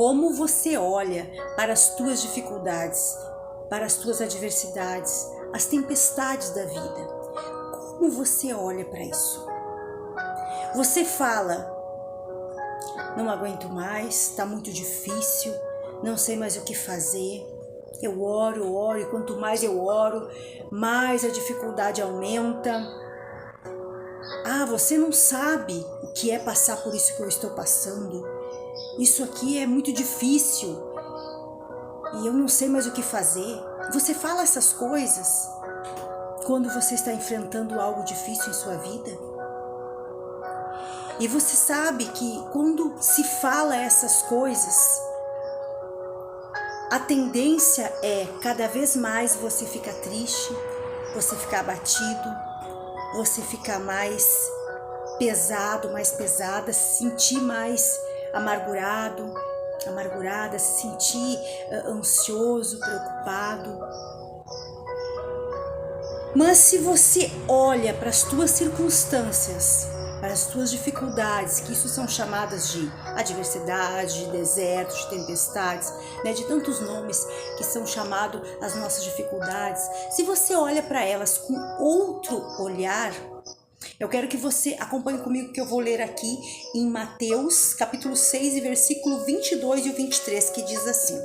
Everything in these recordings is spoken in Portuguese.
Como você olha para as tuas dificuldades, para as tuas adversidades, as tempestades da vida. Como você olha para isso? Você fala, não aguento mais, está muito difícil, não sei mais o que fazer. Eu oro, e quanto mais eu oro, mais a dificuldade aumenta. Ah, você não sabe o que é passar por isso que eu estou passando. Isso aqui é muito difícil e eu não sei mais o que fazer. Você fala essas coisas quando você está enfrentando algo difícil em sua vida? E você sabe que quando se fala essas coisas, a tendência é cada vez mais você ficar triste, você ficar abatido, você ficar mais pesado, mais pesada, se sentir mais amargurada, se sentir ansioso, preocupado. Mas se você olha para as tuas circunstâncias, para as tuas dificuldades, que isso são chamadas de adversidade, de desertos, de tempestades, né, de tantos nomes que são chamados as nossas dificuldades, se você olha para elas com outro olhar, eu quero que você acompanhe comigo que eu vou ler aqui em Mateus, capítulo 6, e versículo 22 e 23, que diz assim: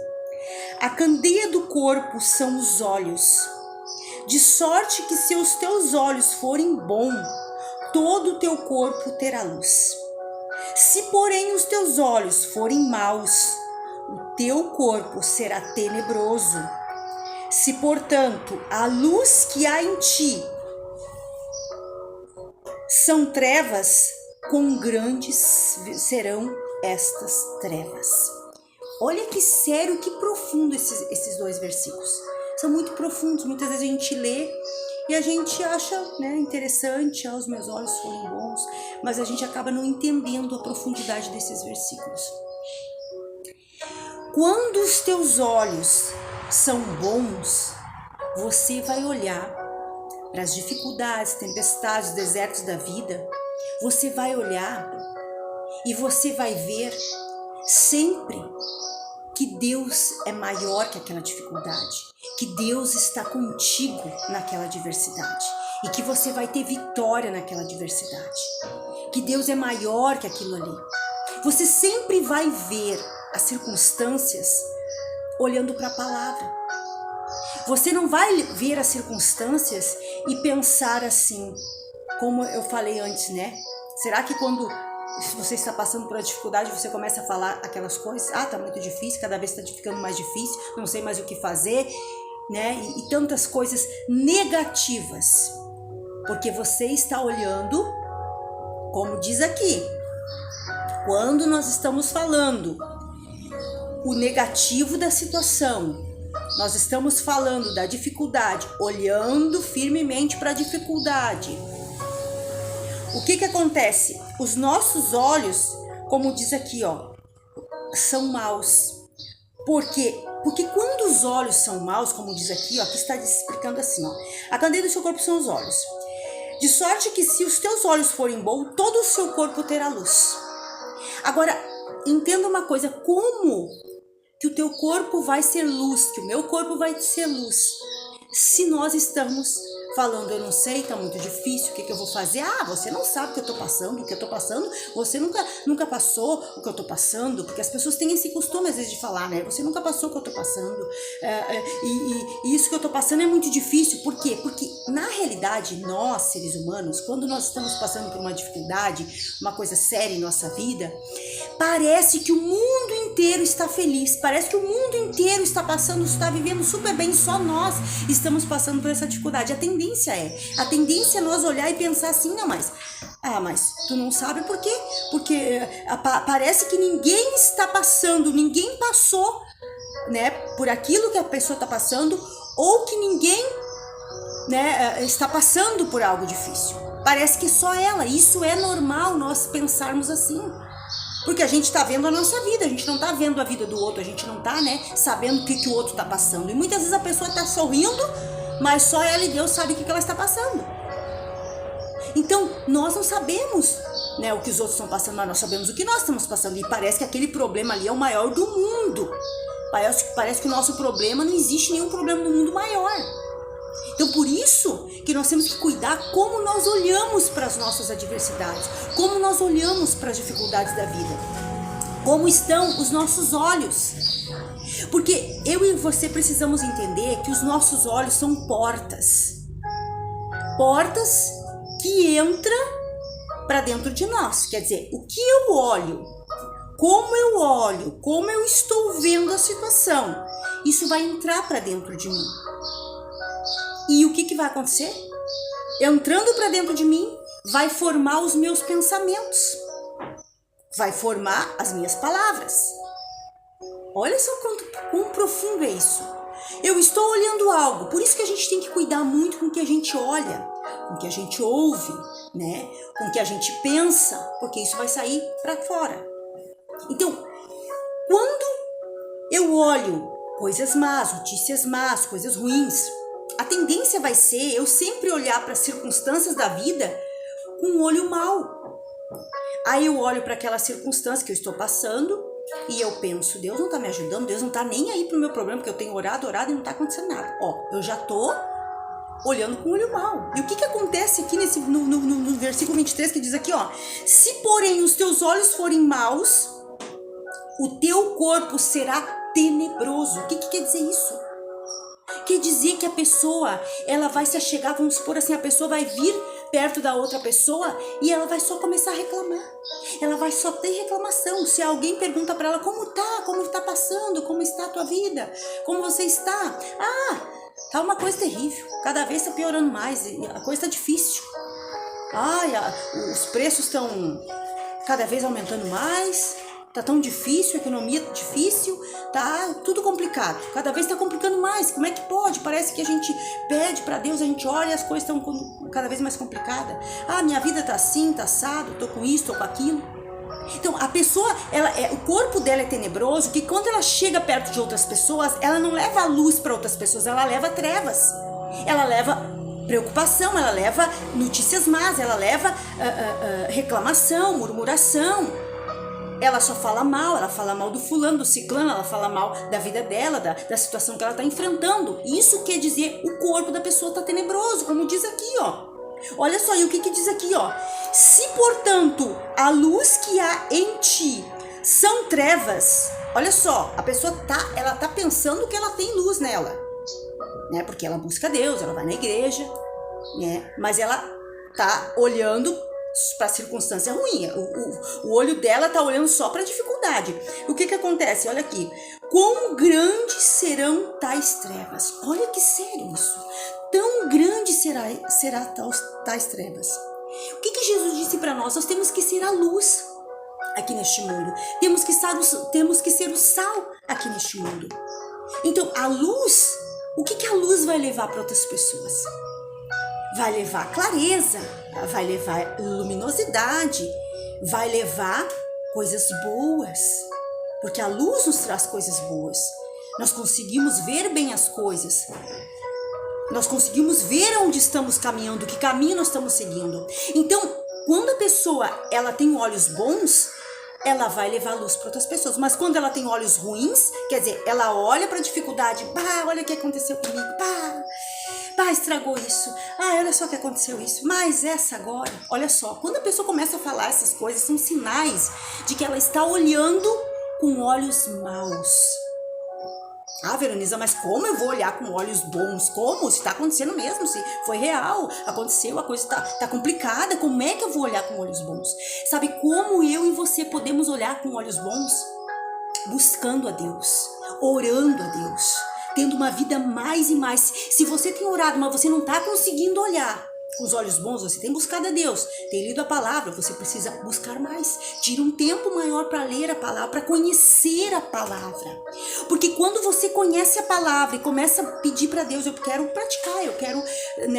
A candeia do corpo são os olhos, de sorte que se os teus olhos forem bons, todo o teu corpo terá luz. Se, porém, os teus olhos forem maus, o teu corpo será tenebroso. Se, portanto, a luz que há em ti são trevas, quão grandes serão estas trevas. Olha que sério, que profundo esses dois versículos. São muito profundos, muitas vezes a gente lê e a gente acha, né, interessante, os meus olhos foram bons, mas a gente acaba não entendendo a profundidade desses versículos. Quando os teus olhos são bons, você vai olhar para as dificuldades, tempestades, desertos da vida, você vai olhar e você vai ver sempre que Deus é maior que aquela dificuldade, que Deus está contigo naquela adversidade e que você vai ter vitória naquela adversidade, que Deus é maior que aquilo ali. Você sempre vai ver as circunstâncias olhando para a palavra. Você não vai ver as circunstâncias e pensar assim, como eu falei antes, né? Será que quando você está passando por uma dificuldade, você começa a falar aquelas coisas? Ah, tá muito difícil, cada vez está ficando mais difícil, não sei mais o que fazer, né? E tantas coisas negativas. Porque você está olhando, como diz aqui, quando nós estamos falando o negativo da situação, nós estamos falando da dificuldade, olhando firmemente para a dificuldade. O que acontece? Os nossos olhos, como diz aqui, são maus. Por quê? Porque quando os olhos são maus, como diz aqui, aqui está explicando assim, a candeia do seu corpo são os olhos. De sorte que se os teus olhos forem bons, todo o seu corpo terá luz. Agora, entenda uma coisa, como que o teu corpo vai ser luz, que o meu corpo vai ser luz, se nós estamos falando, eu não sei, tá muito difícil, o que eu vou fazer? Ah, você não sabe o que eu tô passando, você nunca passou o que eu tô passando, porque as pessoas têm esse costume às vezes de falar, né? Você nunca passou o que eu tô passando, e isso que eu tô passando é muito difícil. Por quê? Porque na realidade, nós, seres humanos, quando nós estamos passando por uma dificuldade, uma coisa séria em nossa vida, parece que o mundo inteiro está feliz, parece que o mundo inteiro está passando, está vivendo super bem, só nós estamos passando por essa dificuldade. A tendência é nós olhar e pensar assim, mas tu não sabe por quê? Porque parece que ninguém está passando, ninguém passou, né, por aquilo que a pessoa está passando, ou que ninguém, né, está passando por algo difícil. Parece que só ela. Isso é normal nós pensarmos assim. Porque a gente está vendo a nossa vida, a gente não está vendo a vida do outro, a gente não está, né, sabendo o que o outro está passando. E muitas vezes a pessoa está sorrindo, mas só ela e Deus sabem o que ela está passando. Então, nós não sabemos né, o que os outros estão passando, mas nós sabemos o que nós estamos passando. E parece que aquele problema ali é o maior do mundo. Parece que o nosso problema, não existe nenhum problema no mundo maior. Então por isso que nós temos que cuidar como nós olhamos para as nossas adversidades, como nós olhamos para as dificuldades da vida, como estão os nossos olhos. Porque eu e você precisamos entender que os nossos olhos são portas que entram para dentro de nós. Quer dizer, o que eu olho, como eu estou vendo a situação, isso vai entrar para dentro de mim. E o que vai acontecer? Entrando para dentro de mim, vai formar os meus pensamentos, vai formar as minhas palavras. Olha só quão profundo é isso. Eu estou olhando algo, por isso que a gente tem que cuidar muito com o que a gente olha, com o que a gente ouve, né? Com o que a gente pensa, porque isso vai sair para fora. Então, quando eu olho coisas más, notícias más, coisas ruins, a tendência vai ser eu sempre olhar para as circunstâncias da vida com um olho mau. Aí eu olho para aquela circunstância que eu estou passando e eu penso, Deus não está me ajudando, Deus não está nem aí pro meu problema, porque eu tenho orado e não está acontecendo nada. Eu já estou olhando com o olho mau. E o que acontece aqui no versículo 23 que diz aqui, se porém os teus olhos forem maus, o teu corpo será tenebroso. O que quer dizer isso? Quer dizer que a pessoa, ela vai se achegar, vamos supor assim, a pessoa vai vir perto da outra pessoa e ela vai só começar a reclamar. Ela vai só ter reclamação. Se alguém pergunta para ela como tá passando, como está a tua vida, como você está? Tá uma coisa terrível, cada vez está piorando mais, a coisa está difícil. Os preços estão cada vez aumentando mais. Tá tão difícil, a economia tá difícil, tá tudo complicado. Cada vez tá complicando mais. Como é que pode? Parece que a gente pede para Deus, a gente olha e as coisas estão cada vez mais complicadas. Minha vida tá assim, tá assado, tô com isso, tô com aquilo. Então, a pessoa, o corpo dela é tenebroso, que quando ela chega perto de outras pessoas, ela não leva a luz para outras pessoas, ela leva trevas. Ela leva preocupação, ela leva notícias más, ela leva reclamação, murmuração. Ela só fala mal, ela fala mal do fulano, do ciclano, ela fala mal da vida dela, da situação que ela está enfrentando. Isso quer dizer o corpo da pessoa está tenebroso, como diz aqui, Olha só, e o que diz aqui, Se, portanto, a luz que há em ti são trevas, olha só, a pessoa ela tá pensando que ela tem luz nela, né? Porque ela busca Deus, ela vai na igreja, né? Mas ela tá olhando para a circunstância ruim. O olho dela tá olhando só para a dificuldade. O que acontece? Olha aqui. Quão grandes serão tais trevas? Olha que sério isso. Tão grande será tais trevas. O que Jesus disse para nós? Nós temos que ser a luz aqui neste mundo. Temos que ser o sal aqui neste mundo. Então, a luz, o que a luz vai levar para outras pessoas? Vai levar clareza, vai levar luminosidade, vai levar coisas boas, porque a luz nos traz coisas boas. Nós conseguimos ver bem as coisas, nós conseguimos ver onde estamos caminhando, que caminho nós estamos seguindo. Então, quando a pessoa ela tem olhos bons, ela vai levar luz para outras pessoas. Mas quando ela tem olhos ruins, quer dizer, ela olha para a dificuldade, olha o que aconteceu comigo, estragou isso, olha só o que aconteceu isso, mas essa agora, olha só, quando a pessoa começa a falar essas coisas, são sinais de que ela está olhando com olhos maus. Veroniza, mas como eu vou olhar com olhos bons? Como? Se está acontecendo mesmo, se foi real, aconteceu, a coisa está complicada, como é que eu vou olhar com olhos bons? Sabe como eu e você podemos olhar com olhos bons? Buscando a Deus, orando a Deus, tendo uma vida mais e mais. Se você tem orado, mas você não está conseguindo olhar com os olhos bons, você tem buscado a Deus, tem lido a palavra, você precisa buscar mais. Tira um tempo maior para ler a palavra, para conhecer a palavra. Porque quando você conhece a palavra e começa a pedir para Deus, eu quero praticar, eu quero,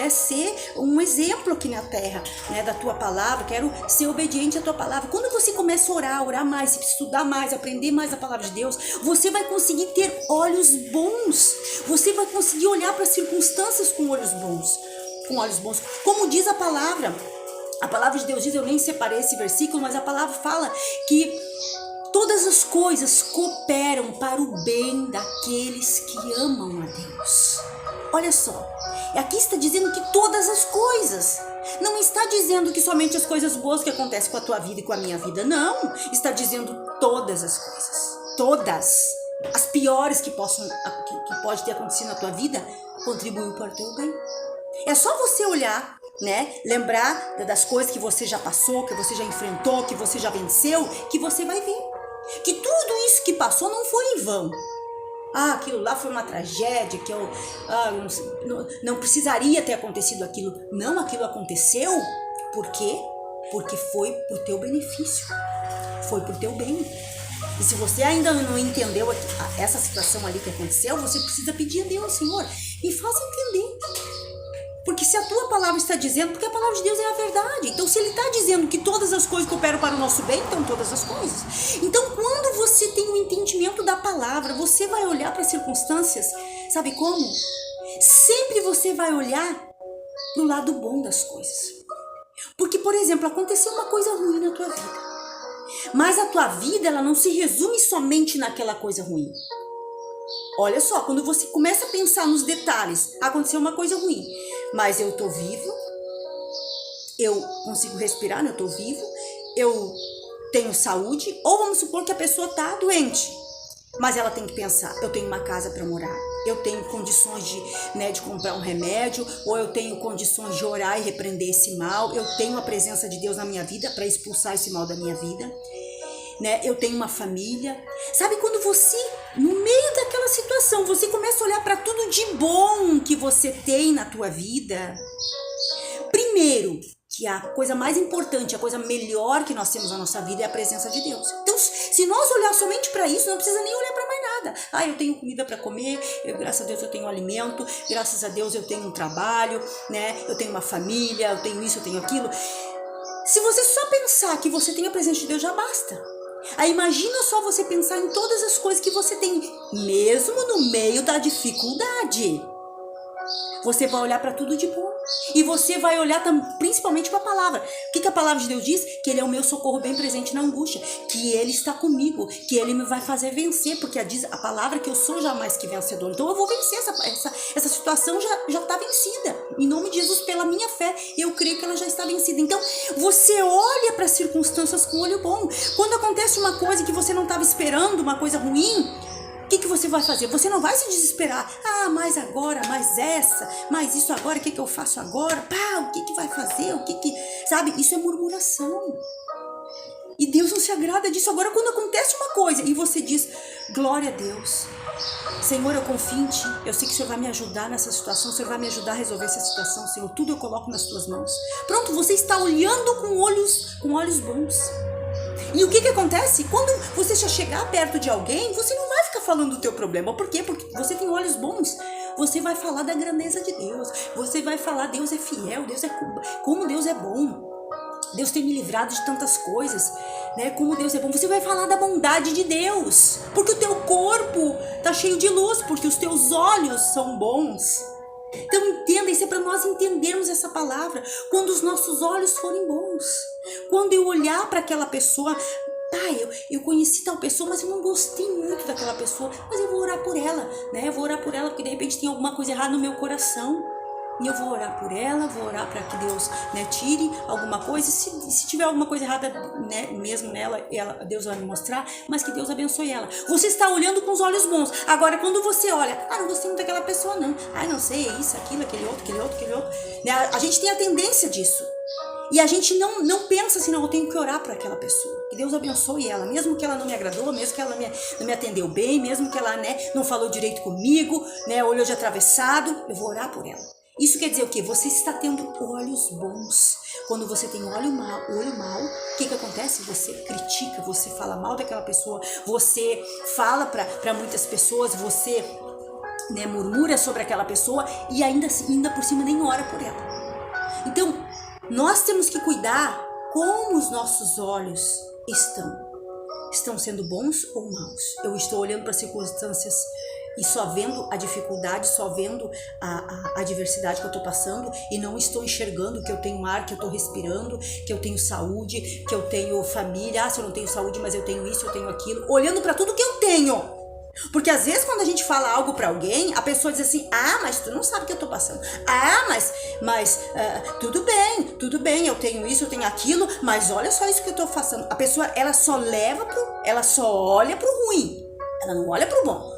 ser um exemplo aqui na terra, da tua palavra, quero ser obediente à tua palavra. Quando você começa a orar mais, estudar mais, aprender mais a palavra de Deus, você vai conseguir ter olhos bons, você vai conseguir olhar para as circunstâncias com olhos bons. Como diz a palavra, A palavra de Deus diz, eu nem separei esse versículo, mas a palavra fala que todas as coisas cooperam para o bem daqueles que amam a Deus. Olha só, aqui está dizendo que todas as coisas. Não está dizendo que somente as coisas boas que acontecem com a tua vida e com a minha vida. Não, está dizendo todas as coisas. Todas. As piores que pode ter acontecido na tua vida, contribuem para o teu bem. É só você olhar, né? Lembrar das coisas que você já passou, que você já enfrentou, que você já venceu, que você vai ver que tudo isso que passou não foi em vão. Aquilo lá foi uma tragédia, que eu não precisaria ter acontecido aquilo. Não, aquilo aconteceu. Por quê? Porque foi por teu benefício. Foi por teu bem. E se você ainda não entendeu essa situação ali que aconteceu, você precisa pedir a Deus, Senhor, me faça entender. Porque se a tua palavra está dizendo, porque a palavra de Deus é a verdade. Então, se ele está dizendo que todas as coisas cooperam para o nosso bem, então todas as coisas. Então, quando você tem o entendimento da palavra, você vai olhar para as circunstâncias, sabe como? Sempre você vai olhar para o lado bom das coisas. Porque, por exemplo, aconteceu uma coisa ruim na tua vida. Mas a tua vida, ela não se resume somente naquela coisa ruim. Olha só, quando você começa a pensar nos detalhes, aconteceu uma coisa ruim, mas eu tô vivo, eu consigo respirar, né? Eu tô vivo, eu tenho saúde, ou vamos supor que a pessoa tá doente, mas ela tem que pensar, eu tenho uma casa para morar, eu tenho condições de comprar um remédio, ou eu tenho condições de orar e repreender esse mal, eu tenho a presença de Deus na minha vida para expulsar esse mal da minha vida. Né? Eu tenho uma família. Sabe quando você, no meio daquela situação, você começa a olhar para tudo de bom que você tem na tua vida? Primeiro, que a coisa mais importante, a coisa melhor que nós temos na nossa vida é a presença de Deus. Então, se nós olhar somente para isso, não precisa nem olhar para mais nada. Eu tenho comida para comer, graças a Deus eu tenho alimento, graças a Deus eu tenho um trabalho, né? Eu tenho uma família, eu tenho isso, eu tenho aquilo. Se você só pensar que você tem a presença de Deus, já basta. Aí imagina só você pensar em todas as coisas que você tem, mesmo no meio da dificuldade. Você vai olhar para tudo de bom. E você vai olhar principalmente para a palavra. O que a palavra de Deus diz? Que Ele é o meu socorro bem presente na angústia. Que Ele está comigo. Que Ele me vai fazer vencer. Porque diz a palavra que eu sou jamais que vencedor. Então eu vou vencer. Essa situação já está vencida. Em nome de Jesus, pela minha fé, eu creio que ela já está vencida. Então você olha para as circunstâncias com olho bom. Quando acontece uma coisa que você não estava esperando, uma coisa ruim, o que você vai fazer? Você não vai se desesperar. Mais agora, mais essa, mais isso agora, o que eu faço agora? O que vai fazer? Sabe? Isso é murmuração. E Deus não se agrada disso. Agora, quando acontece uma coisa e você diz, glória a Deus, Senhor, eu confio em Ti, eu sei que o Senhor vai me ajudar nessa situação, o Senhor vai me ajudar a resolver essa situação, Senhor, tudo eu coloco nas Tuas mãos. Pronto, você está olhando com olhos bons. E o que acontece? Quando você já chegar perto de alguém, você não vai ficar falando do teu problema. Por quê? Porque você tem olhos bons. Você vai falar da grandeza de Deus. Você vai falar, Deus é fiel, como Deus é bom. Deus tem me livrado de tantas coisas, né? Como Deus é bom. Você vai falar da bondade de Deus. Porque o teu corpo está cheio de luz, porque os teus olhos são bons. Então entenda, isso é para nós entendermos essa palavra. Quando os nossos olhos forem bons, quando eu olhar para aquela pessoa, eu conheci tal pessoa, mas eu não gostei muito daquela pessoa, mas eu vou orar por ela, né? Eu vou orar por ela porque de repente tem alguma coisa errada no meu coração. E eu vou orar por ela, vou orar para que Deus, né, tire alguma coisa. Se tiver alguma coisa errada, né, mesmo nela, Deus vai me mostrar, mas que Deus abençoe ela. Você está olhando com os olhos bons. Agora, quando você olha, não gostei muito daquela pessoa, não. Não sei, isso, aquilo, aquele outro. Né? A gente tem a tendência disso. E a gente não pensa assim, eu tenho que orar para aquela pessoa. Que Deus abençoe ela, mesmo que ela não me agradou, mesmo que ela não me atendeu bem, mesmo que ela, né, não falou direito comigo, né, olhou de atravessado, eu vou orar por ela. Isso quer dizer o quê? Você está tendo olhos bons. Quando você tem olho mal, o que acontece? Você critica, você fala mal daquela pessoa, você fala para muitas pessoas, você, né, murmura sobre aquela pessoa e ainda por cima nem ora por ela. Então, nós temos que cuidar como os nossos olhos estão. Estão sendo bons ou maus? Eu estou olhando para circunstâncias e só vendo a dificuldade, só vendo a adversidade que eu tô passando e não estou enxergando que eu tenho ar, que eu tô respirando, que eu tenho saúde, que eu tenho família. Se eu não tenho saúde, mas eu tenho isso, eu tenho aquilo, olhando para tudo que eu tenho. Porque às vezes quando a gente fala algo pra alguém, a pessoa diz assim, mas tu não sabe o que eu tô passando. Tudo bem, eu tenho isso, eu tenho aquilo, mas olha só isso que eu tô passando. A pessoa, ela só olha pro ruim, ela não olha pro bom.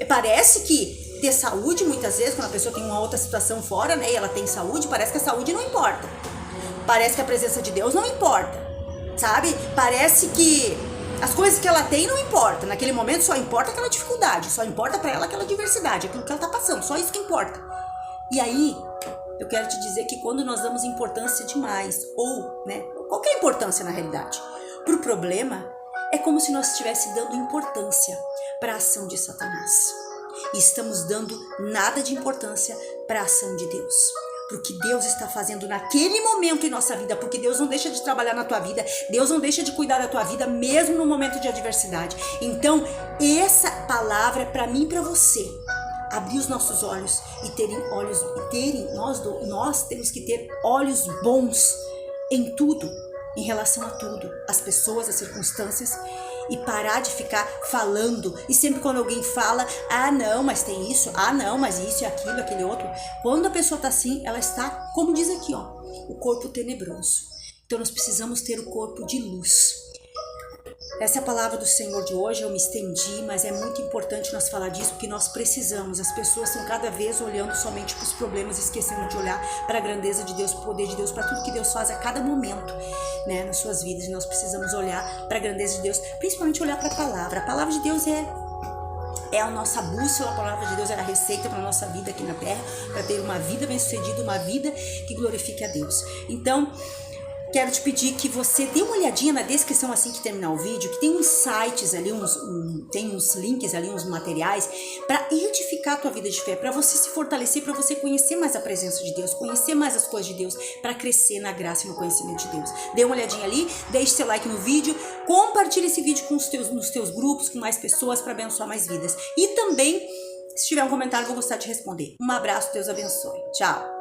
Parece que ter saúde, muitas vezes, quando a pessoa tem uma outra situação fora, né, e ela tem saúde, parece que a saúde não importa. Parece que a presença de Deus não importa, sabe? Parece que as coisas que ela tem não importam. Naquele momento só importa aquela dificuldade, só importa pra ela aquela diversidade, aquilo que ela tá passando, só isso que importa. E aí, eu quero te dizer que quando nós damos importância demais, ou, né, qualquer importância na realidade, pro problema, é como se nós estivéssemos dando importância para a ação de Satanás. E estamos dando nada de importância para a ação de Deus. Pro que Deus está fazendo naquele momento em nossa vida, porque Deus não deixa de trabalhar na tua vida, Deus não deixa de cuidar da tua vida, mesmo no momento de adversidade. Então, essa palavra é para mim e para você. Abrir os nossos olhos nós temos que ter olhos bons em tudo, em relação a tudo, as pessoas, as circunstâncias, e parar de ficar falando. E sempre quando alguém fala, não, mas tem isso, não, mas isso e aquilo, aquele outro. Quando a pessoa tá assim, ela está, como diz aqui, o corpo tenebroso. Então nós precisamos ter o corpo de luz. Essa é a palavra do Senhor de hoje. Eu me estendi, mas é muito importante nós falar disso, porque nós precisamos. As pessoas estão cada vez olhando somente para os problemas, esquecendo de olhar para a grandeza de Deus, para o poder de Deus, para tudo que Deus faz a cada momento, né, nas suas vidas. E nós precisamos olhar para a grandeza de Deus, principalmente olhar para a palavra. A palavra de Deus é a nossa bússola, a palavra de Deus é a receita para a nossa vida aqui na terra, para ter uma vida bem-sucedida, uma vida que glorifique a Deus. Então, quero te pedir que você dê uma olhadinha na descrição assim que terminar o vídeo, que tem uns sites ali, tem uns links ali, uns materiais para edificar a tua vida de fé, para você se fortalecer, para você conhecer mais a presença de Deus, conhecer mais as coisas de Deus, para crescer na graça e no conhecimento de Deus. Dê uma olhadinha ali, deixe seu like no vídeo, compartilhe esse vídeo nos teus grupos, com mais pessoas, para abençoar mais vidas. E também, se tiver um comentário, eu vou gostar de responder. Um abraço, Deus abençoe. Tchau!